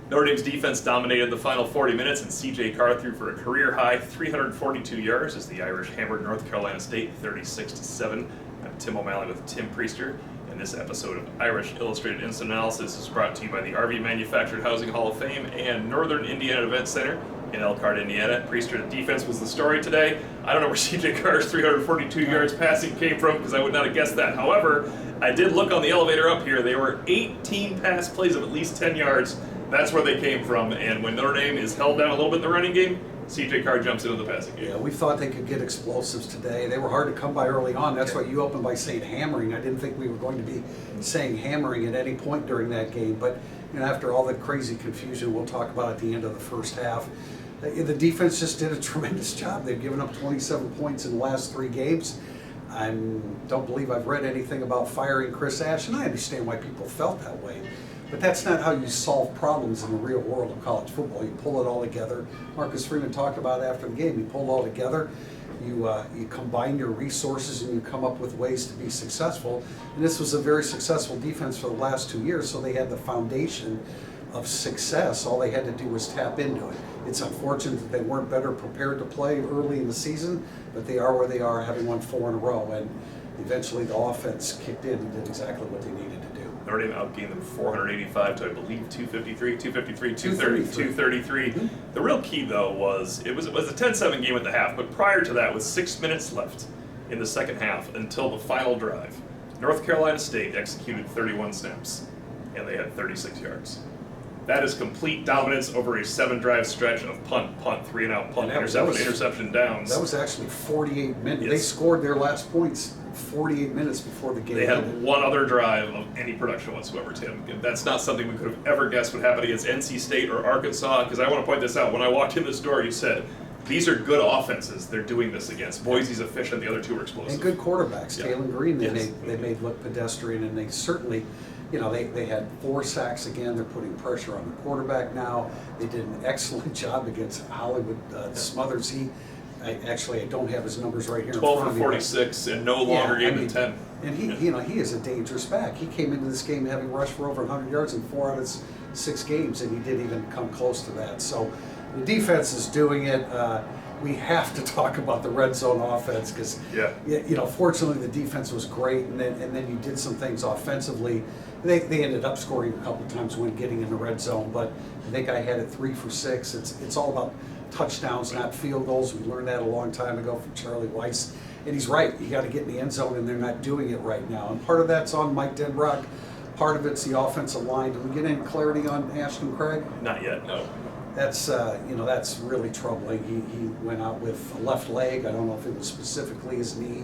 Notre Dame's defense dominated the final 40 minutes, and C.J. Carr threw for a career-high 342 yards as the Irish hammered North Carolina State 36-7. I'm Tim O'Malley with Tim Priester, and this episode of Irish Illustrated Instant Analysis is brought to you by the RV Manufactured Housing Hall of Fame and Northern Indiana Event Center in Elkhart, Indiana. Priester, the defense was the story today. I don't know where C.J. Carr's 342 yards passing came from because I would not have guessed that. However, I did look on the elevator up here. There were 18 pass plays of at least 10 yards. That's where they came from, and when Notre Dame is held down a little bit in the running game, C.J. Carr jumps into the passing game. Yeah, we thought they could get explosives today. They were hard to come by early on. That's why you opened by saying hammering. I didn't think we were going to be saying hammering at any point during that game, but after all the crazy confusion we'll talk about at the end of the first half, the defense just did a tremendous job. They've given up 27 points in the last 3 games. I don't believe I've read anything about firing Chris Ash, and I understand why people felt that way. But that's not how you solve problems in the real world of college football. You pull it all together. Marcus Freeman talked about it after the game. You pull it all together, you combine your resources, and you come up with ways to be successful. And this was a very successful defense for the last 2 years, so they had the foundation of success. All they had to do was tap into it. It's unfortunate that they weren't better prepared to play early in the season, but they are where they are, having won 4 in a row. And eventually the offense kicked in and did exactly what they needed to do. Notre Dame outgained them 485 to, I believe, 253, 233. Mm-hmm. The real key, though, was it was a 10-7 game at the half, but prior to that, with 6 minutes left in the second half until the final drive, North Carolina State executed 31 snaps, and they had 36 yards. That is complete dominance over a 7-drive stretch of punt, 3-and-out, punt, interception, downs. That was actually 48 minutes. Yes. They scored their last points 48 minutes before the game. They had one other drive of any production whatsoever, Tim. That's not something we could have ever guessed would happen against NC State or Arkansas, because I want to point this out. When I walked in this door, you said, these are good offenses they're doing this against. Boise's efficient, the other two are explosive. And good quarterbacks. Yeah. Taylor Green, they made look pedestrian, and they certainly, they had 4 sacks again. They're putting pressure on the quarterback now. They did an excellent job against Hollywood Smothers. I don't have his numbers right here. 12 for 46 and no longer gave him 10. And he is a dangerous back. He came into this game having rushed for over 100 yards in 4 out of 6 games, and he didn't even come close to that. So the defense is doing it. We have to talk about the red zone offense because, fortunately the defense was great, and then you did some things offensively. They ended up scoring a couple of times when getting in the red zone, but I think I had it 3 for 6. It's all about touchdowns, not field goals. We learned that a long time ago from Charlie Weiss. And he's right. You got to get in the end zone, and they're not doing it right now. And part of that's on Mike Denbrock. Part of it's the offensive line. Did we get any clarity on Ashton Craig? Not yet, no. That's that's really troubling. He went out with a left leg. I don't know if it was specifically his knee,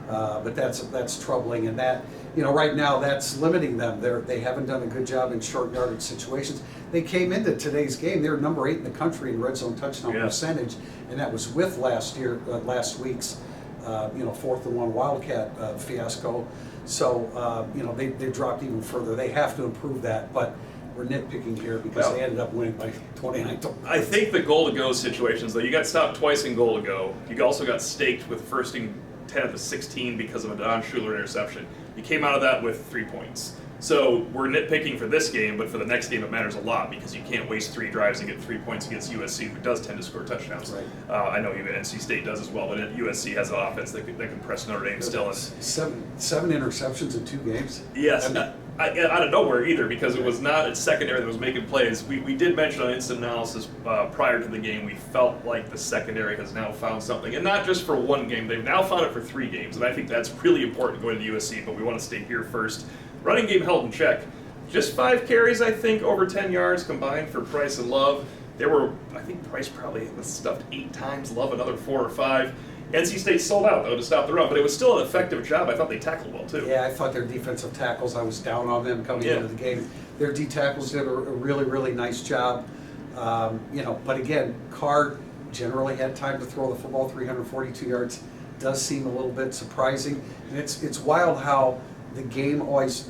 but that's troubling. And that right now that's limiting them. They haven't done a good job in short yardage situations. They came into today's game. They were number 8 in the country in red zone touchdown percentage, and that was with last week's 4th and 1 Wildcat fiasco. So they dropped even further. They have to improve that, but we're nitpicking here because they ended up winning by 29. I think the goal to go situations, though, you got stopped twice in goal to go. You also got staked with first and 10 at the 16 because of a Don Schuler interception. You came out of that with 3 points. So we're nitpicking for this game, but for the next game it matters a lot because you can't waste 3 drives and get 3 points against USC, who does tend to score touchdowns. Right. I know even NC State does as well, but USC has an offense that can press Notre Dame still. Seven interceptions in 2 games? Yes. Out of nowhere either, because it was not its secondary that was making plays. We did mention on instant analysis prior to the game, we felt like the secondary has now found something, and not just for 1 game. They've now found it for 3 games, and I think that's really important going to USC, but we want to stay here first. Running game held in check. Just 5 carries, I think, over 10 yards combined for Price and Love. I think Price probably was stuffed 8 times, Love another 4 or 5. NC State sold out, though, to stop the run, but it was still an effective job. I thought they tackled well, too. Yeah, I thought their defensive tackles, I was down on them coming into the game. Their D tackles did a really, really nice job. But again, Carr generally had time to throw the football 342 yards. Does seem a little bit surprising. And it's wild how the game always,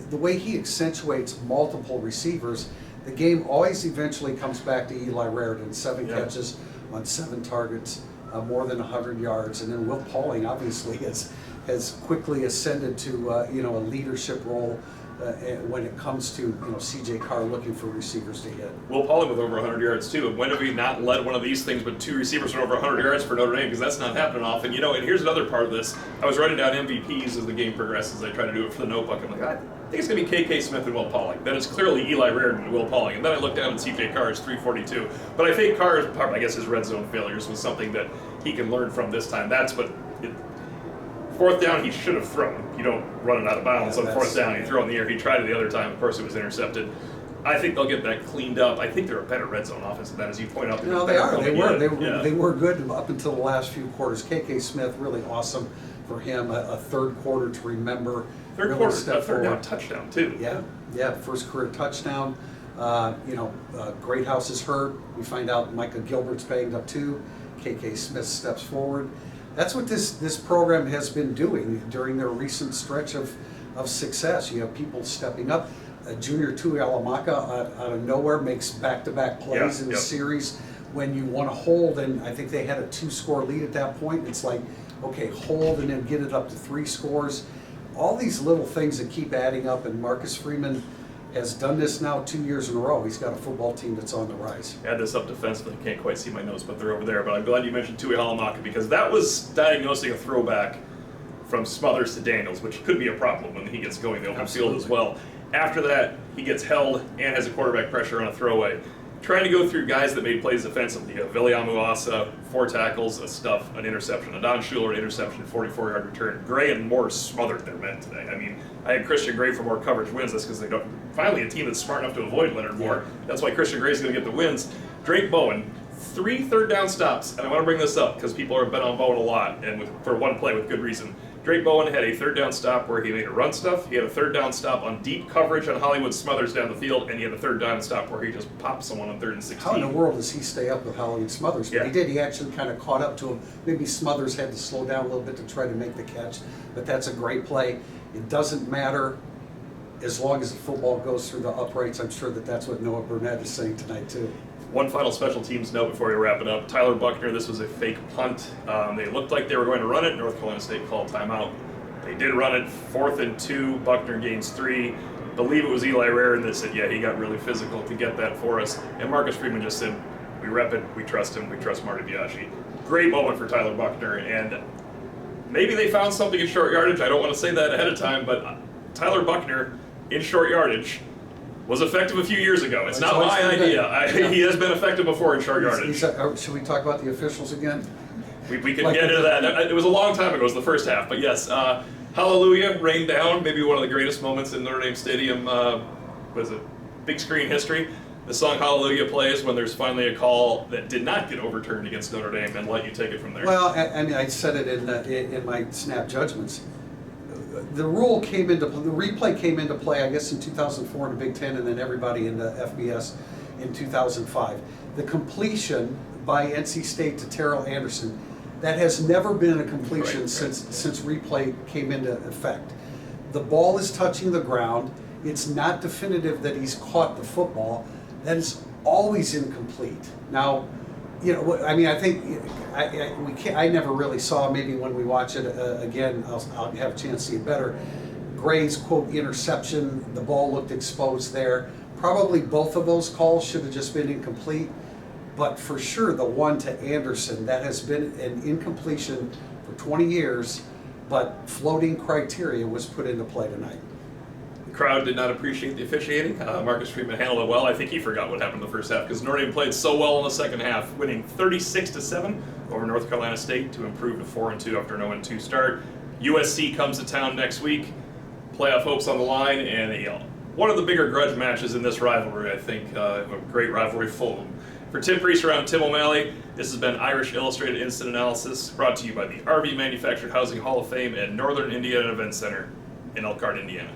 the way he accentuates multiple receivers, the game always eventually comes back to Eli Raritan, 7 catches on 7 targets, more than 100 yards, and then Will Pauling obviously has has quickly ascended to a leadership role when it comes to C.J. Carr looking for receivers to hit. Will Pauling with over 100 yards too. And when have we not led one of these things but two receivers with over 100 yards for Notre Dame? Because that's not happening often. And here's another part of this. I was writing down MVPs as the game progresses. I try to do it for the notebook. I'm like, I think it's going to be K.K. Smith and Will Pauling. Then it's clearly Eli Raridon and Will Pauling. And then I look down at C.J. Carr's 342. But I think Carr's, I guess his red zone failures was something that he can learn from this time. That's what... Fourth down, he should have thrown. You don't run it out of bounds on fourth down. You throw in the air. He tried it the other time. Of course, it was intercepted. I think they'll get that cleaned up. I think they're a better red zone offense than that, as you point out. No, they are. They were good up until the last few quarters. K.K. Smith, really awesome for him. A third quarter to remember. Third quarter, a third down touchdown, too. Yeah, first career touchdown. Greathouse is hurt. We find out Micah Gilbert's banged up, too. K.K. Smith steps forward. That's what this program has been doing during their recent stretch of success. You have people stepping up. Junior Tui Alamaka out of nowhere makes back-to-back plays in the series. When you want to hold, and I think they had a 2-score lead at that point, it's like, okay, hold and then get it up to 3 scores. All these little things that keep adding up, and Marcus Freeman has done this now 2 years in a row. He's got a football team that's on the rise. Add this up defensively. Can't quite see my notes, but they're over there. But I'm glad you mentioned Tui Halamaka, because that was diagnosing a throwback from Smothers to Daniels, which could be a problem when he gets going the open field as well. After that, he gets held and has a quarterback pressure on a throwaway. Trying to go through guys that made plays defensively. Viliamu Asa, 4 tackles, an interception. Adon Schuler, an interception, 44-yard return. Gray and Moore smothered their men today. I mean, I had Christian Gray for more coverage wins. That's because they don't. Finally, a team that's smart enough to avoid Leonard Moore. That's why Christian Gray's going to get the wins. Drake Bowen, 3 third-down stops. And I want to bring this up because people have been on Bowen a lot, and for one play with good reason. Drake Bowen had a third-down stop where he made a run stuff. He had a third-down stop on deep coverage on Hollywood Smothers down the field, and he had a third-down stop where he just popped someone on 3rd and 16. How in the world does he stay up with Hollywood Smothers? But he did. He actually kind of caught up to him. Maybe Smothers had to slow down a little bit to try to make the catch, but that's a great play. It doesn't matter as long as the football goes through the uprights. I'm sure that's what Noah Burnett is saying tonight, too. One final special teams note before we wrap it up. Tyler Buckner, this was a fake punt. They looked like they were going to run it. North Carolina State called timeout. They did run it, 4th and 2. Buckner gains 3. Believe it was Eli Raridon that said, he got really physical to get that for us. And Marcus Freeman just said, we rep it, we trust him, we trust Marty Biaggi. Great moment for Tyler Buckner. And maybe they found something in short yardage. I don't want to say that ahead of time, but Tyler Buckner in short yardage was effective a few years ago. It's not my idea. He has been effective before in short yardage. Should we talk about the officials again? We can get into that. It was a long time ago. It was the first half. But yes, Hallelujah rained down. Maybe one of the greatest moments in Notre Dame Stadium. Was it big screen history? The song Hallelujah plays when there's finally a call that did not get overturned against Notre Dame, and let you take it from there. Well, I said it in my snap judgments. The replay came into play, I guess, in 2004 in the Big Ten, and then everybody in the FBS in 2005. The completion by NC State to Terrell Anderson, that has never been a completion since replay came into effect. The ball is touching the ground. It's not definitive that he's caught the football. That is always incomplete. Now, I think I never really saw. Maybe when we watch it again, I'll have a chance to see it better. Gray's quote interception. The ball looked exposed there. Probably both of those calls should have just been incomplete. But for sure, the one to Anderson, that has been an incompletion for 20 years, but floating criteria was put into play tonight. The crowd did not appreciate the officiating. Marcus Freeman handled it well. I think he forgot what happened in the first half because Notre Dame played so well in the second half, winning 36-7 over North Carolina State to improve to 4-2 after an 0-2 start. USC comes to town next week. Playoff hopes on the line, and one of the bigger grudge matches in this rivalry, I think. A great rivalry full of them. For Tim Priester, I'm Tim O'Malley. This has been Irish Illustrated Instant Analysis, brought to you by the RV Manufactured Housing Hall of Fame and Northern Indiana Event Center in Elkhart, Indiana.